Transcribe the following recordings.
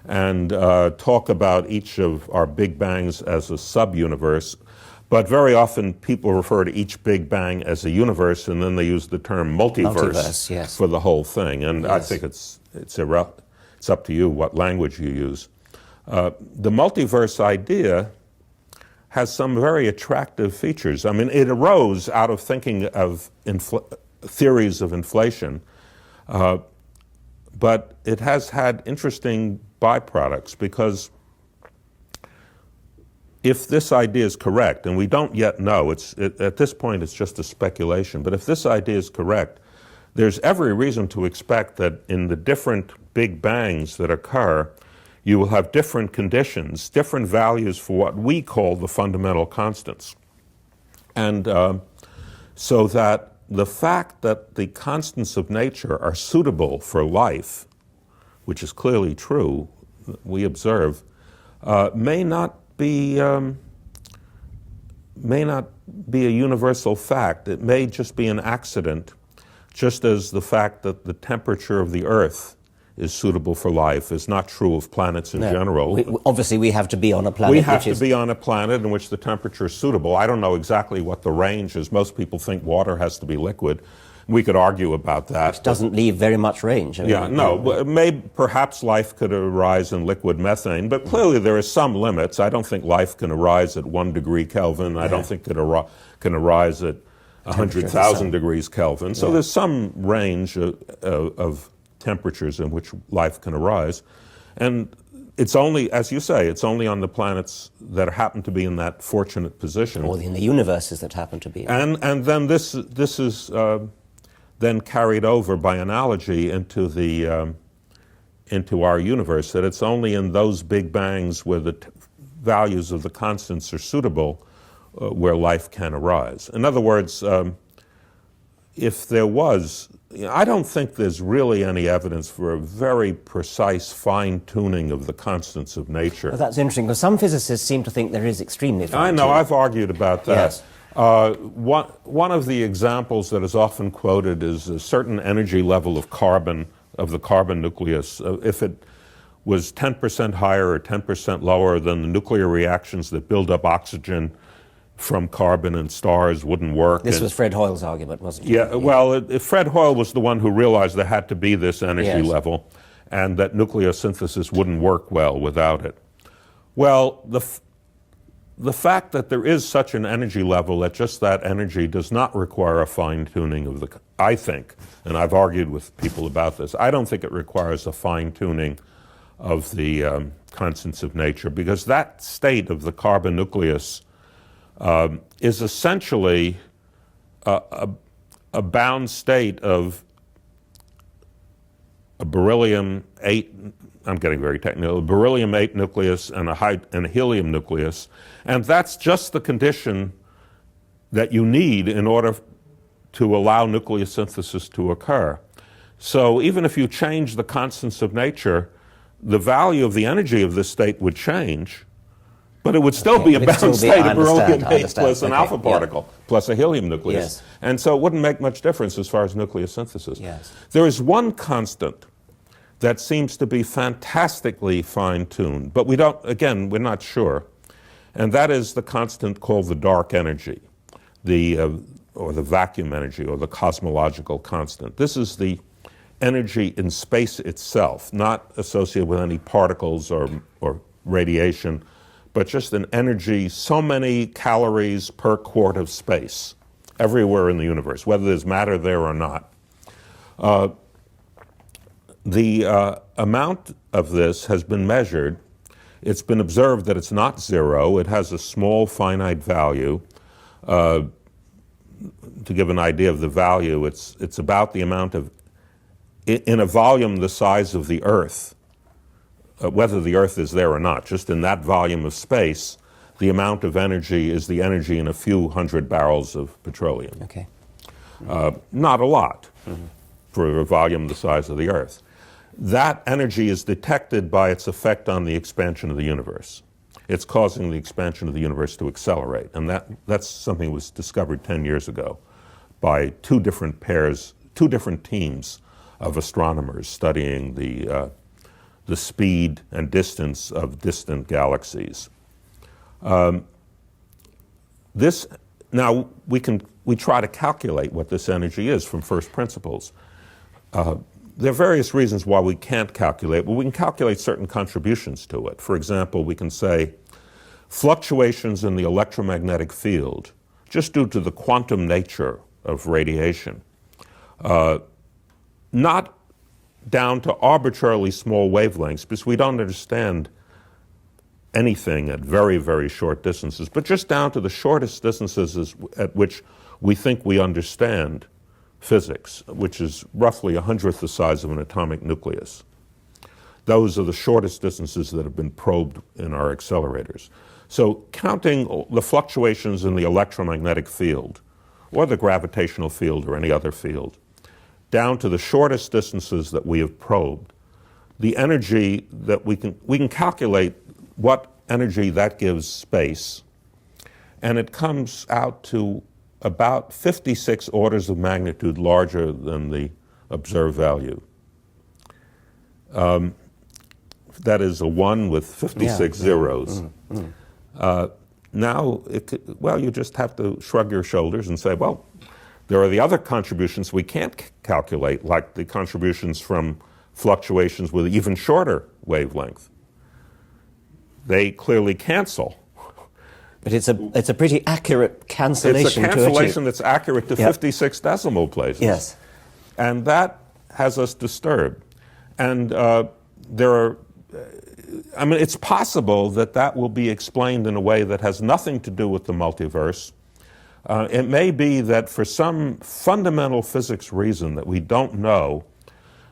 and talk about each of our Big Bangs as a sub-universe. But very often people refer to each Big Bang as a universe, and then they use the term multiverse yes. for the whole thing. And yes. I think it's up to you what language you use. The multiverse idea has some very attractive features. I mean, it arose out of thinking of theories of inflation, but it has had interesting byproducts, because if this idea is correct, and we don't yet know, at this point it's just a speculation, but if this idea is correct, there's every reason to expect that in the different Big Bangs that occur, you will have different conditions, different values for what we call the fundamental constants. And so that the fact that the constants of nature are suitable for life, which is clearly true, we observe, may not be a universal fact. It may just be an accident, just as the fact that the temperature of the Earth is suitable for life is not true of planets in general. Obviously, we have to be on a planet. We have to be on a planet in which the temperature is suitable. I don't know exactly what the range is. Most people think water has to be liquid. We could argue about that. Which doesn't leave very much range. Perhaps life could arise in liquid methane, but clearly there are some limits. I don't think life can arise at 1 degree Kelvin. I don't think it can arise at 100,000 degrees Kelvin. So there's some range of temperatures in which life can arise. And it's only, as you say, it's only on the planets that happen to be in that fortunate position. Or in the universes that happen to be. And then this is then carried over by analogy into our universe, that it's only in those Big Bangs where the values of the constants are suitable where life can arise. In other words, if there was, I don't think there's really any evidence for a very precise fine-tuning of the constants of nature. Well, that's interesting, because some physicists seem to think there is extremely fine-tuning. I know, I've argued about that. Yes. One of the examples that is often quoted is a certain energy level of carbon, of the carbon nucleus. If it was 10% higher or 10% lower, then the nuclear reactions that build up oxygen from carbon and stars wouldn't work. This was Fred Hoyle's argument, wasn't it? Yeah, well, Fred Hoyle was the one who realized there had to be this energy level, and that nucleosynthesis wouldn't work well without it. Well, the fact that there is such an energy level, that just that energy does not require a fine-tuning of I think, and I've argued with people about this, I don't think it requires a fine-tuning of the constants of nature, because that state of the carbon nucleus is essentially a bound state of a beryllium-8, I'm getting very technical, a beryllium-8 nucleus and a helium nucleus, and that's just the condition that you need in order to allow nucleosynthesis to occur. So even if you change the constants of nature, the value of the energy of this state would change, but it would still be a bound state of beryllium-8 plus an alpha particle, plus a helium nucleus. Yes. And so it wouldn't make much difference as far as nucleosynthesis. Yes. There is one constant that seems to be fantastically fine-tuned, but we're not sure, and that is the constant called the dark energy, or the vacuum energy, or the cosmological constant. This is the energy in space itself, not associated with any particles or radiation, but just an energy, so many calories per quart of space, everywhere in the universe, whether there's matter there or not. The amount of this has been measured. It's been observed that it's not zero. It has a small finite value. To give an idea of the value, it's about the amount of, in a volume the size of the Earth, whether the Earth is there or not, just in that volume of space, the amount of energy is the energy in a few hundred barrels of petroleum. Okay. Not a lot for a volume the size of the Earth. That energy is detected by its effect on the expansion of the universe. It's causing the expansion of the universe to accelerate, and that's something that was discovered 10 years ago by two different teams of astronomers studying the speed and distance of distant galaxies. Now we try to calculate what this energy is from first principles. There are various reasons why we can't calculate, but we can calculate certain contributions to it. For example, we can say fluctuations in the electromagnetic field, just due to the quantum nature of radiation, not down to arbitrarily small wavelengths, because we don't understand anything at very, very short distances, but just down to the shortest distances at which we think we understand physics, which is roughly 1/100th the size of an atomic nucleus. Those are the shortest distances that have been probed in our accelerators. So counting the fluctuations in the electromagnetic field, or the gravitational field, or any other field, down to the shortest distances that we have probed, the energy that we can calculate what energy that gives space, and it comes out to about 56 orders of magnitude larger than the observed value. That is a 1 with 56 zeros. Now, you just have to shrug your shoulders and say, well, there are the other contributions we can't calculate, like the contributions from fluctuations with even shorter wavelength. They clearly cancel. But it's a pretty accurate cancellation. It's a cancellation that's accurate to 56 decimal places. Yes. And that has us disturbed. And it's possible that will be explained in a way that has nothing to do with the multiverse. It may be that for some fundamental physics reason that we don't know,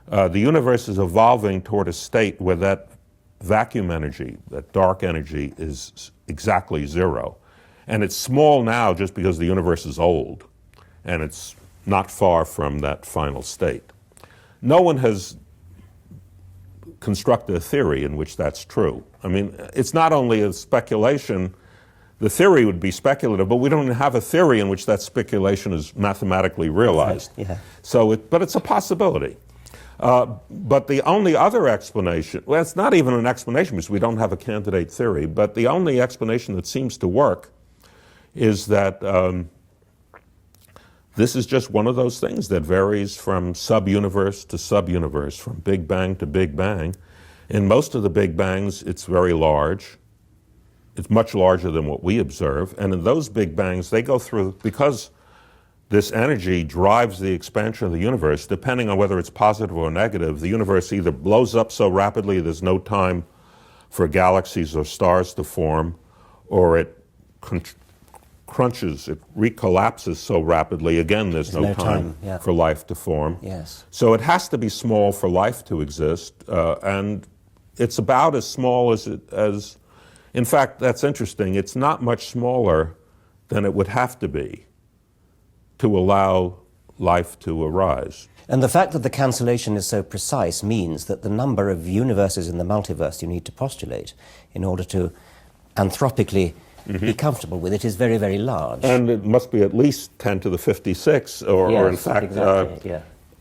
the universe is evolving toward a state where that vacuum energy, that dark energy, is exactly zero. And it's small now just because the universe is old, and it's not far from that final state. No one has constructed a theory in which that's true. I mean, it's not only a speculation. The theory would be speculative, but we don't have a theory in which that speculation is mathematically realized. Right. Yeah. But it's a possibility. But the only other explanation, well, it's not even an explanation because we don't have a candidate theory, but the only explanation that seems to work is that this is just one of those things that varies from sub-universe to sub-universe, from Big Bang to Big Bang. In most of the Big Bangs, it's very large. It's much larger than what we observe. And in those Big Bangs, they go through, because this energy drives the expansion of the universe, depending on whether it's positive or negative, the universe either blows up so rapidly there's no time for galaxies or stars to form, or it crunches, it recollapses so rapidly, again, there's no time for life to form. Yes. So it has to be small for life to exist, and it's about as small as, in fact, that's interesting, it's not much smaller than it would have to be to allow life to arise. And the fact that the cancellation is so precise means that the number of universes in the multiverse you need to postulate in order to anthropically be comfortable with it is very, very large. And it must be at least 10 to the 56, or in fact, exactly,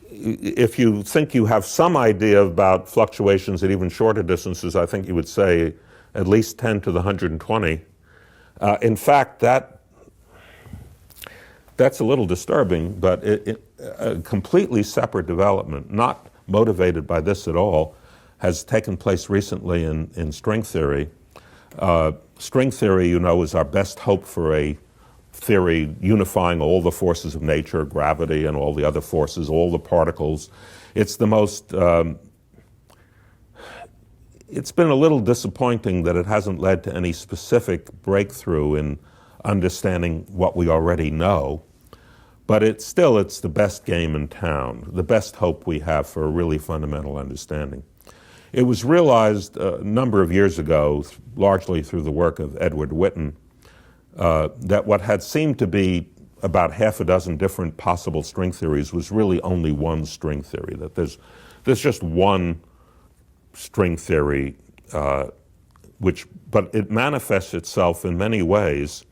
if you think you have some idea about fluctuations at even shorter distances, I think you would say at least 10 to the 120. In fact, that's a little disturbing, but a completely separate development, not motivated by this at all, has taken place recently in string theory. String theory, you know, is our best hope for a theory unifying all the forces of nature, gravity and all the other forces, all the particles. It's the most, it's been a little disappointing that it hasn't led to any specific breakthrough in understanding what we already know. But it's the best game in town, the best hope we have for a really fundamental understanding. It was realized a number of years ago, largely through the work of Edward Witten, that what had seemed to be about half a dozen different possible string theories was really only one string theory, that there's just one string theory, but it manifests itself in many ways